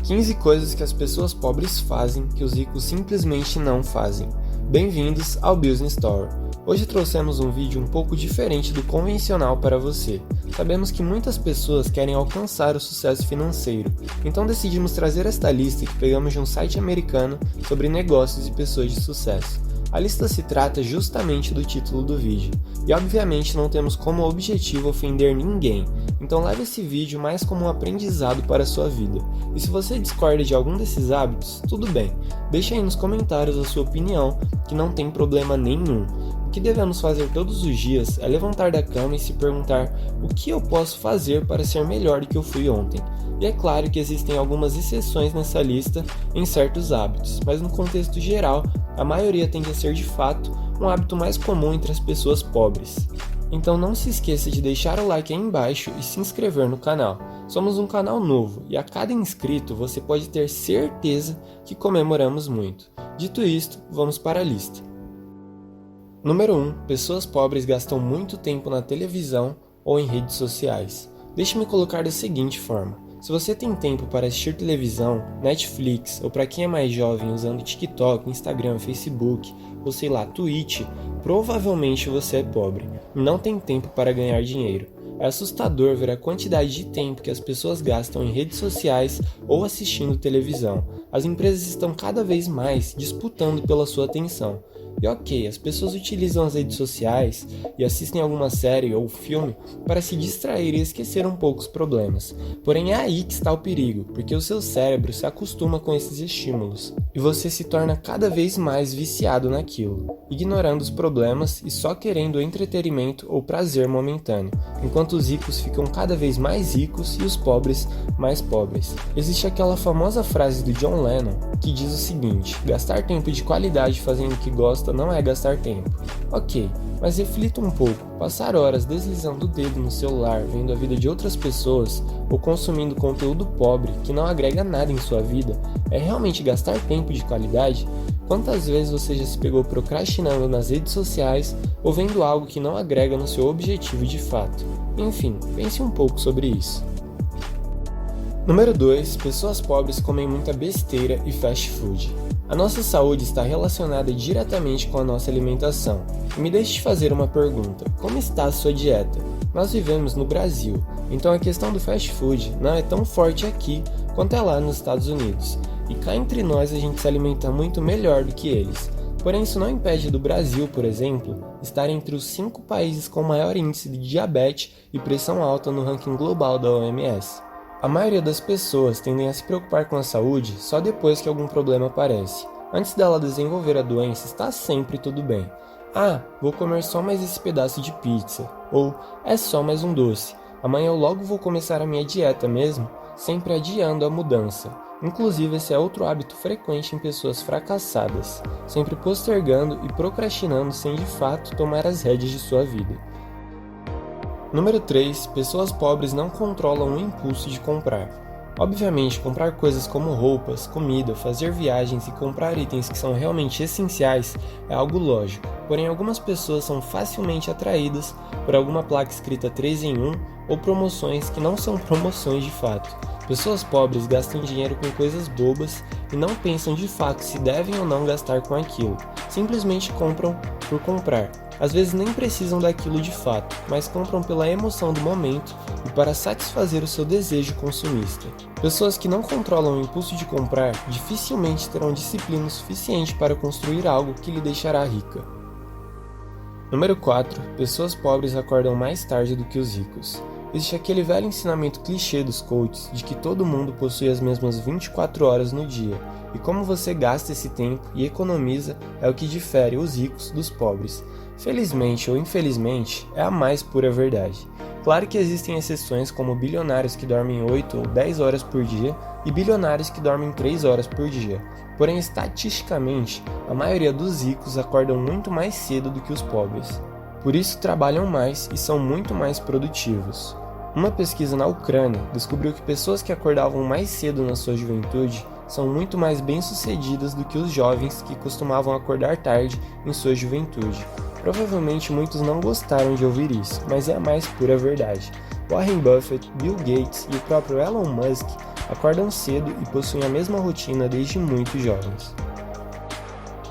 15 coisas que as pessoas pobres fazem que os ricos simplesmente não fazem. Bem-vindos ao Business Story. Hoje trouxemos um vídeo um pouco diferente do convencional para você. Sabemos que muitas pessoas querem alcançar o sucesso financeiro, então decidimos trazer esta lista que pegamos de um site americano sobre negócios e pessoas de sucesso. A lista se trata justamente do título do vídeo, e obviamente não temos como objetivo ofender ninguém, então leve esse vídeo mais como um aprendizado para a sua vida. E se você discorda de algum desses hábitos, tudo bem, deixe aí nos comentários a sua opinião, que não tem problema nenhum. O que devemos fazer todos os dias é levantar da cama e se perguntar o que eu posso fazer para ser melhor do que eu fui ontem. E é claro que existem algumas exceções nessa lista em certos hábitos, mas no contexto geral, a maioria tende a ser de fato um hábito mais comum entre as pessoas pobres. Então não se esqueça de deixar o like aí embaixo e se inscrever no canal. Somos um canal novo e a cada inscrito você pode ter certeza que comemoramos muito. Dito isto, vamos para a lista. Número 1. Pessoas pobres gastam muito tempo na televisão ou em redes sociais. Deixe-me colocar da seguinte forma. Se você tem tempo para assistir televisão, Netflix ou para quem é mais jovem usando TikTok, Instagram, Facebook ou sei lá, Twitch, provavelmente você é pobre e não tem tempo para ganhar dinheiro. É assustador ver a quantidade de tempo que as pessoas gastam em redes sociais ou assistindo televisão. As empresas estão cada vez mais disputando pela sua atenção. E ok, as pessoas utilizam as redes sociais e assistem alguma série ou filme para se distrair e esquecer um pouco os problemas. Porém é aí que está o perigo, porque o seu cérebro se acostuma com esses estímulos e você se torna cada vez mais viciado naquilo, ignorando os problemas e só querendo entretenimento ou prazer momentâneo, enquanto os ricos ficam cada vez mais ricos e os pobres mais pobres. Existe aquela famosa frase do John Lennon que diz o seguinte: gastar tempo de qualidade fazendo o que gosta não é gastar tempo. Ok, mas reflita um pouco, passar horas deslizando o dedo no celular, vendo a vida de outras pessoas ou consumindo conteúdo pobre que não agrega nada em sua vida, é realmente gastar tempo de qualidade? Quantas vezes você já se pegou procrastinando nas redes sociais ou vendo algo que não agrega no seu objetivo de fato? Enfim, pense um pouco sobre isso. Número 2. Pessoas pobres comem muita besteira e fast food. A nossa saúde está relacionada diretamente com a nossa alimentação. E me deixe te fazer uma pergunta: como está a sua dieta? Nós vivemos no Brasil, então a questão do fast food não é tão forte aqui quanto é lá nos Estados Unidos. E cá entre nós a gente se alimenta muito melhor do que eles. Porém isso não impede do Brasil, por exemplo, estar entre os 5 países com maior índice de diabetes e pressão alta no ranking global da OMS. A maioria das pessoas tendem a se preocupar com a saúde só depois que algum problema aparece. Antes dela desenvolver a doença, está sempre tudo bem. Ah, vou comer só mais esse pedaço de pizza. Ou, é só mais um doce. Amanhã eu logo vou começar a minha dieta mesmo, sempre adiando a mudança. Inclusive, esse é outro hábito frequente em pessoas fracassadas, sempre postergando e procrastinando sem de fato tomar as rédeas de sua vida. Número 3. Pessoas pobres não controlam o impulso de comprar. Obviamente, comprar coisas como roupas, comida, fazer viagens e comprar itens que são realmente essenciais é algo lógico. Porém, algumas pessoas são facilmente atraídas por alguma placa escrita 3 em 1 ou promoções que não são promoções de fato. Pessoas pobres gastam dinheiro com coisas bobas e não pensam de fato se devem ou não gastar com aquilo. Simplesmente compram por comprar. Às vezes nem precisam daquilo de fato, mas compram pela emoção do momento e para satisfazer o seu desejo consumista. Pessoas que não controlam o impulso de comprar dificilmente terão disciplina suficiente para construir algo que lhe deixará rica. Número 4. Pessoas pobres acordam mais tarde do que os ricos. Existe aquele velho ensinamento clichê dos coaches de que todo mundo possui as mesmas 24 horas no dia, e como você gasta esse tempo e economiza é o que difere os ricos dos pobres. Felizmente ou infelizmente, é a mais pura verdade. Claro que existem exceções como bilionários que dormem 8 ou 10 horas por dia e bilionários que dormem 3 horas por dia. Porém, estatisticamente, a maioria dos ricos acordam muito mais cedo do que os pobres. Por isso trabalham mais e são muito mais produtivos. Uma pesquisa na Ucrânia descobriu que pessoas que acordavam mais cedo na sua juventude são muito mais bem-sucedidas do que os jovens que costumavam acordar tarde em sua juventude. Provavelmente muitos não gostaram de ouvir isso, mas é a mais pura verdade. Warren Buffett, Bill Gates e o próprio Elon Musk acordam cedo e possuem a mesma rotina desde muito jovens.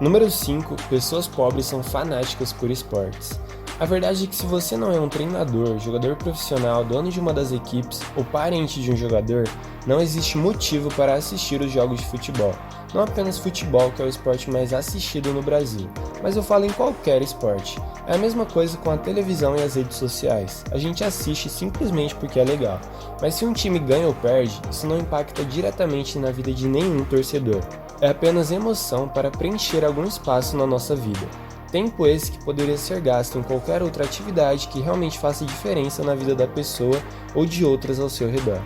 Número 5. Pessoas pobres são fanáticas por esportes. A verdade é que se você não é um treinador, jogador profissional, dono de uma das equipes ou parente de um jogador, não existe motivo para assistir os jogos de futebol. Não apenas futebol, que é o esporte mais assistido no Brasil, mas eu falo em qualquer esporte. É a mesma coisa com a televisão e as redes sociais. A gente assiste simplesmente porque é legal, mas se um time ganha ou perde, isso não impacta diretamente na vida de nenhum torcedor. É apenas emoção para preencher algum espaço na nossa vida. Tempo esse que poderia ser gasto em qualquer outra atividade que realmente faça diferença na vida da pessoa ou de outras ao seu redor.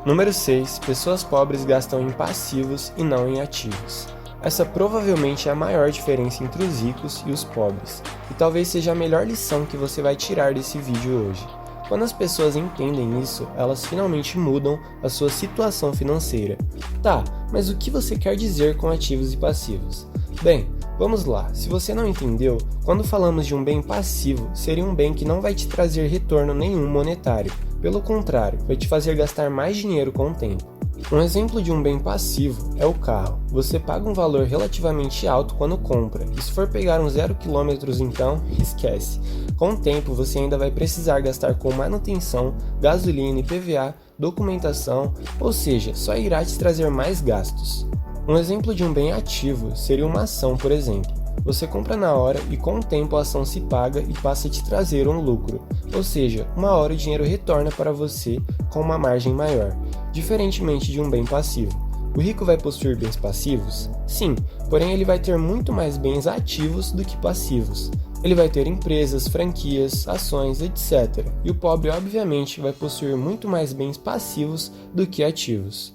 Número 6. Pessoas pobres gastam em passivos e não em ativos. Essa provavelmente é a maior diferença entre os ricos e os pobres, e talvez seja a melhor lição que você vai tirar desse vídeo hoje. Quando as pessoas entendem isso, elas finalmente mudam a sua situação financeira. Tá, mas o que você quer dizer com ativos e passivos? Bem, vamos lá, se você não entendeu, quando falamos de um bem passivo, seria um bem que não vai te trazer retorno nenhum monetário, pelo contrário, vai te fazer gastar mais dinheiro com o tempo. Um exemplo de um bem passivo é o carro. Você paga um valor relativamente alto quando compra, e se for pegar uns 0 km então, esquece. Com o tempo você ainda vai precisar gastar com manutenção, gasolina, IPVA, documentação, ou seja, só irá te trazer mais gastos. Um exemplo de um bem ativo seria uma ação, por exemplo. Você compra na hora e com o tempo a ação se paga e passa a te trazer um lucro, ou seja, uma hora o dinheiro retorna para você com uma margem maior, diferentemente de um bem passivo. O rico vai possuir bens passivos? Sim, porém ele vai ter muito mais bens ativos do que passivos. Ele vai ter empresas, franquias, ações, etc. E o pobre obviamente vai possuir muito mais bens passivos do que ativos.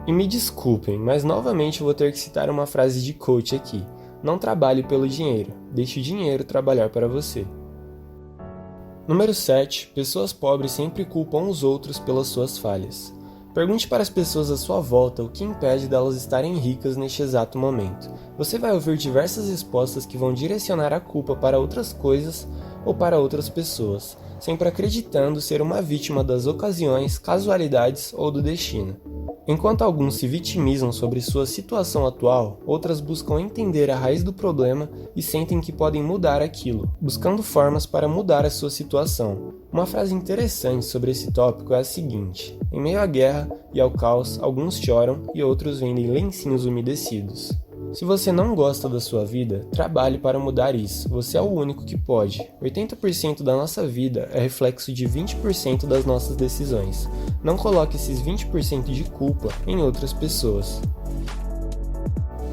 E me desculpem, mas novamente vou ter que citar uma frase de coach aqui. Não trabalhe pelo dinheiro, deixe o dinheiro trabalhar para você. Número 7. Pessoas pobres sempre culpam os outros pelas suas falhas. Pergunte para as pessoas à sua volta o que impede delas estarem ricas neste exato momento. Você vai ouvir diversas respostas que vão direcionar a culpa para outras coisas ou para outras pessoas, sempre acreditando ser uma vítima das ocasiões, casualidades ou do destino. Enquanto alguns se vitimizam sobre sua situação atual, outras buscam entender a raiz do problema e sentem que podem mudar aquilo, buscando formas para mudar a sua situação. Uma frase interessante sobre esse tópico é a seguinte: em meio à guerra e ao caos, alguns choram e outros vendem lencinhos umedecidos. Se você não gosta da sua vida, trabalhe para mudar isso. Você é o único que pode. 80% da nossa vida é reflexo de 20% das nossas decisões. Não coloque esses 20% de culpa em outras pessoas.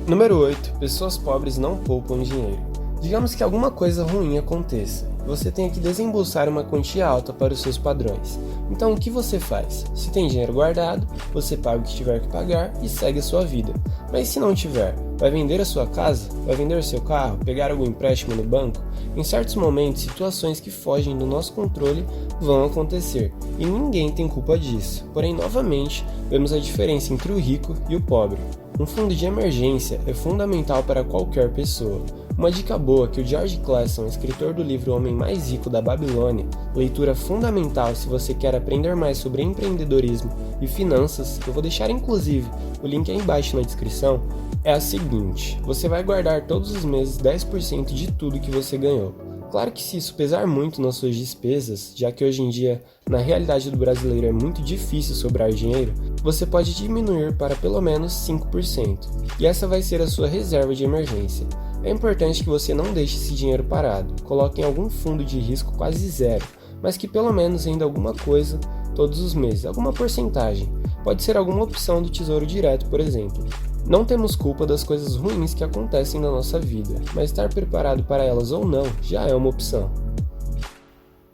Número 8. Pessoas pobres não poupam dinheiro. Digamos que alguma coisa ruim aconteça. Você tem que desembolsar uma quantia alta para os seus padrões. Então o que você faz? Se tem dinheiro guardado, você paga o que tiver que pagar e segue a sua vida. Mas se não tiver, vai vender a sua casa? Vai vender o seu carro? Pegar algum empréstimo no banco? Em certos momentos, situações que fogem do nosso controle vão acontecer, e ninguém tem culpa disso. Porém, novamente, vemos a diferença entre o rico e o pobre. Um fundo de emergência é fundamental para qualquer pessoa. Uma dica boa que o George Clason, escritor do livro O Homem Mais Rico da Babilônia, leitura fundamental se você quer aprender mais sobre empreendedorismo e finanças, eu vou deixar inclusive o link aí embaixo na descrição, é a seguinte: você vai guardar todos os meses 10% de tudo que você ganhou. Claro que se isso pesar muito nas suas despesas, já que hoje em dia, na realidade do brasileiro é muito difícil sobrar dinheiro, você pode diminuir para pelo menos 5%, e essa vai ser a sua reserva de emergência. É importante que você não deixe esse dinheiro parado, coloque em algum fundo de risco quase zero, mas que pelo menos renda alguma coisa todos os meses, alguma porcentagem. Pode ser alguma opção do Tesouro Direto, por exemplo. Não temos culpa das coisas ruins que acontecem na nossa vida, mas estar preparado para elas ou não já é uma opção.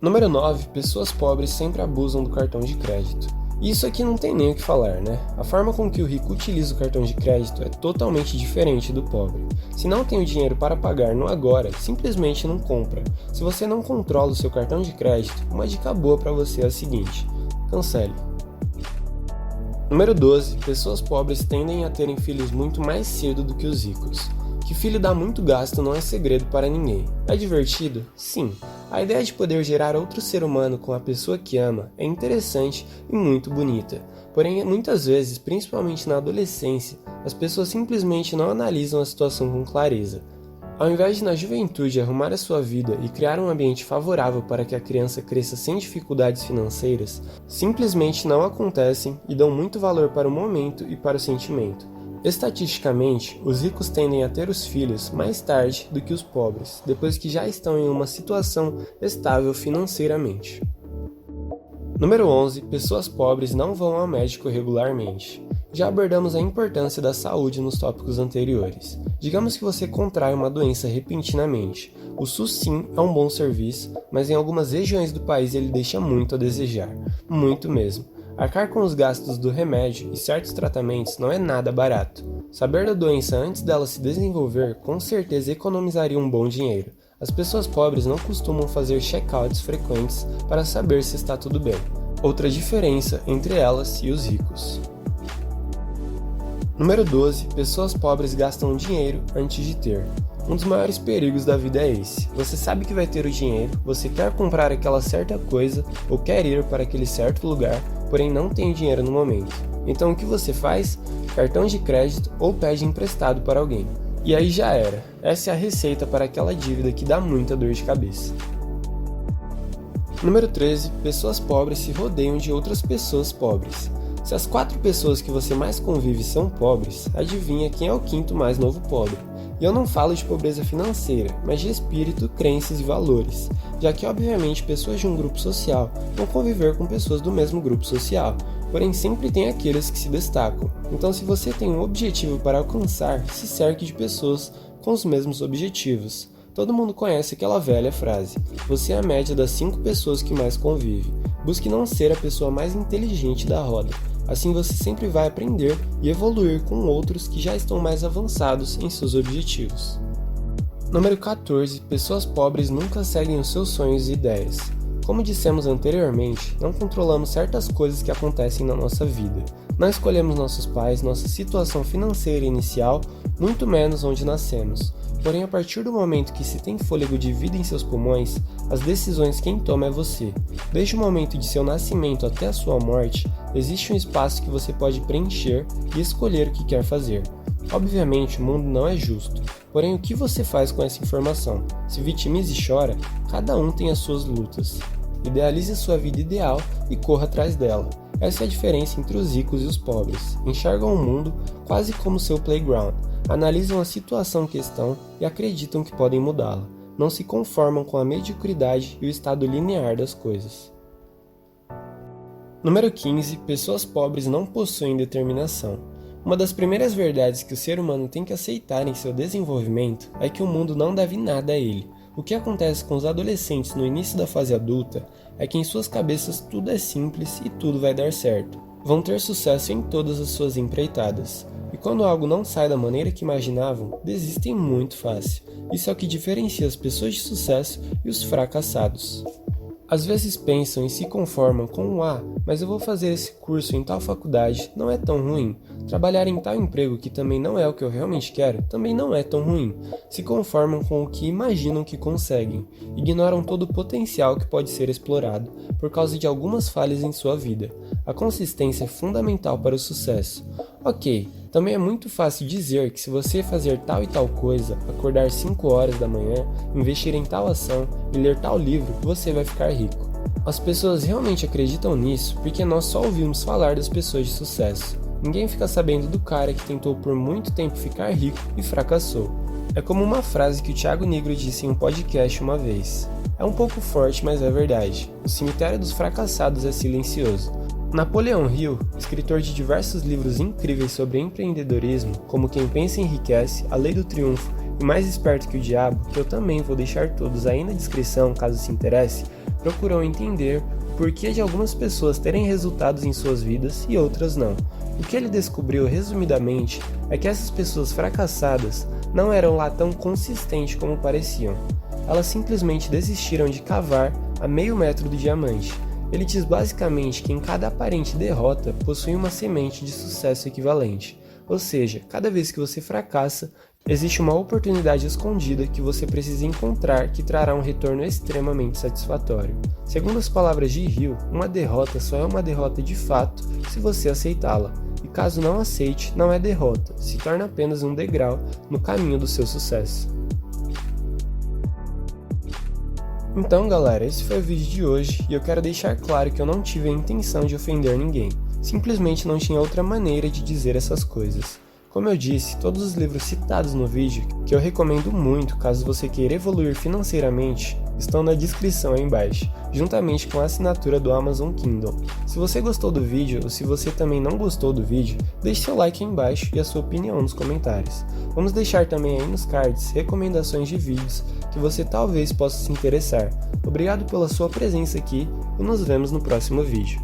Número 9. Pessoas pobres sempre abusam do cartão de crédito. E isso aqui não tem nem o que falar, né? A forma com que o rico utiliza o cartão de crédito é totalmente diferente do pobre. Se não tem o dinheiro para pagar no agora, simplesmente não compra. Se você não controla o seu cartão de crédito, uma dica boa para você é a seguinte: cancele. Número 12. Pessoas pobres tendem a terem filhos muito mais cedo do que os ricos. Que filho dá muito gasto não é segredo para ninguém. É divertido? Sim. A ideia de poder gerar outro ser humano com a pessoa que ama é interessante e muito bonita. Porém, muitas vezes, principalmente na adolescência, as pessoas simplesmente não analisam a situação com clareza. Ao invés de na juventude arrumar a sua vida e criar um ambiente favorável para que a criança cresça sem dificuldades financeiras, simplesmente não acontecem e dão muito valor para o momento e para o sentimento. Estatisticamente, os ricos tendem a ter os filhos mais tarde do que os pobres, depois que já estão em uma situação estável financeiramente. Número 11. Pessoas pobres não vão ao médico regularmente. Já abordamos a importância da saúde nos tópicos anteriores. Digamos que você contrai uma doença repentinamente. O SUS sim é um bom serviço, mas em algumas regiões do país ele deixa muito a desejar. Muito mesmo. Arcar com os gastos do remédio e certos tratamentos não é nada barato. Saber da doença antes dela se desenvolver com certeza economizaria um bom dinheiro. As pessoas pobres não costumam fazer check-outs frequentes para saber se está tudo bem. Outra diferença entre elas e os ricos. Número 12. Pessoas pobres gastam dinheiro antes de ter. Um dos maiores perigos da vida é esse. Você sabe que vai ter o dinheiro, você quer comprar aquela certa coisa ou quer ir para aquele certo lugar, porém não tem dinheiro no momento. Então o que você faz? Cartão de crédito ou pede emprestado para alguém. E aí já era. Essa é a receita para aquela dívida que dá muita dor de cabeça. Número 13. Pessoas pobres se rodeiam de outras pessoas pobres. Se as 4 pessoas que você mais convive são pobres, adivinha quem é o quinto mais novo pobre. E eu não falo de pobreza financeira, mas de espírito, crenças e valores, já que obviamente pessoas de um grupo social vão conviver com pessoas do mesmo grupo social, porém sempre tem aqueles que se destacam. Então se você tem um objetivo para alcançar, se cerque de pessoas com os mesmos objetivos. Todo mundo conhece aquela velha frase: você é a média das 5 pessoas que mais convive. Busque não ser a pessoa mais inteligente da roda. Assim você sempre vai aprender e evoluir com outros que já estão mais avançados em seus objetivos. Número 14. Pessoas pobres nunca seguem os seus sonhos e ideias. Como dissemos anteriormente, não controlamos certas coisas que acontecem na nossa vida. Não escolhemos nossos pais, nossa situação financeira inicial, muito menos onde nascemos. Porém, a partir do momento que se tem fôlego de vida em seus pulmões, as decisões quem toma é você. Desde o momento de seu nascimento até a sua morte, existe um espaço que você pode preencher e escolher o que quer fazer. Obviamente, o mundo não é justo, porém o que você faz com essa informação? Se vitimiza e chora, cada um tem as suas lutas. Idealize a sua vida ideal e corra atrás dela. Essa é a diferença entre os ricos e os pobres. Enxergam o mundo quase como seu playground. Analisam a situação em questão e acreditam que podem mudá-la. Não se conformam com a mediocridade e o estado linear das coisas. Número 15. Pessoas pobres não possuem determinação. Uma das primeiras verdades que o ser humano tem que aceitar em seu desenvolvimento é que o mundo não deve nada a ele. O que acontece com os adolescentes no início da fase adulta é que em suas cabeças tudo é simples e tudo vai dar certo. Vão ter sucesso em todas as suas empreitadas. E quando algo não sai da maneira que imaginavam, desistem muito fácil. Isso é o que diferencia as pessoas de sucesso e os fracassados. Às vezes pensam e se conformam com mas eu vou fazer esse curso em tal faculdade, não é tão ruim. Trabalhar em tal emprego que também não é o que eu realmente quero, também não é tão ruim. Se conformam com o que imaginam que conseguem. Ignoram todo o potencial que pode ser explorado por causa de algumas falhas em sua vida. A consistência é fundamental para o sucesso. Ok, também é muito fácil dizer que se você fazer tal e tal coisa, acordar 5 horas da manhã, investir em tal ação e ler tal livro, você vai ficar rico. As pessoas realmente acreditam nisso porque nós só ouvimos falar das pessoas de sucesso. Ninguém fica sabendo do cara que tentou por muito tempo ficar rico e fracassou. É como uma frase que o Thiago Nigro disse em um podcast uma vez. É um pouco forte, mas é verdade. O cemitério dos fracassados é silencioso. Napoleão Hill, escritor de diversos livros incríveis sobre empreendedorismo, como Quem Pensa Enriquece, A Lei do Triunfo e Mais Esperto que o Diabo, que eu também vou deixar todos aí na descrição caso se interesse, procurou entender o porquê de algumas pessoas terem resultados em suas vidas e outras não. O que ele descobriu resumidamente é que essas pessoas fracassadas não eram lá tão consistentes como pareciam. Elas simplesmente desistiram de cavar a meio metro do diamante. Ele diz basicamente que em cada aparente derrota possui uma semente de sucesso equivalente. Ou seja, cada vez que você fracassa, Existe uma oportunidade escondida que você precisa encontrar que trará um retorno extremamente satisfatório. Segundo as palavras de Hill, uma derrota só é uma derrota de fato se você aceitá-la, e caso não aceite, não é derrota, se torna apenas um degrau no caminho do seu sucesso. Então galera, esse foi o vídeo de hoje e eu quero deixar claro que eu não tive a intenção de ofender ninguém, simplesmente não tinha outra maneira de dizer essas coisas. Como eu disse, todos os livros citados no vídeo, que eu recomendo muito caso você queira evoluir financeiramente, estão na descrição aí embaixo, juntamente com a assinatura do Amazon Kindle. Se você gostou do vídeo ou se você também não gostou do vídeo, deixe seu like aí embaixo e a sua opinião nos comentários. Vamos deixar também aí nos cards recomendações de vídeos que você talvez possa se interessar. Obrigado pela sua presença aqui e nos vemos no próximo vídeo.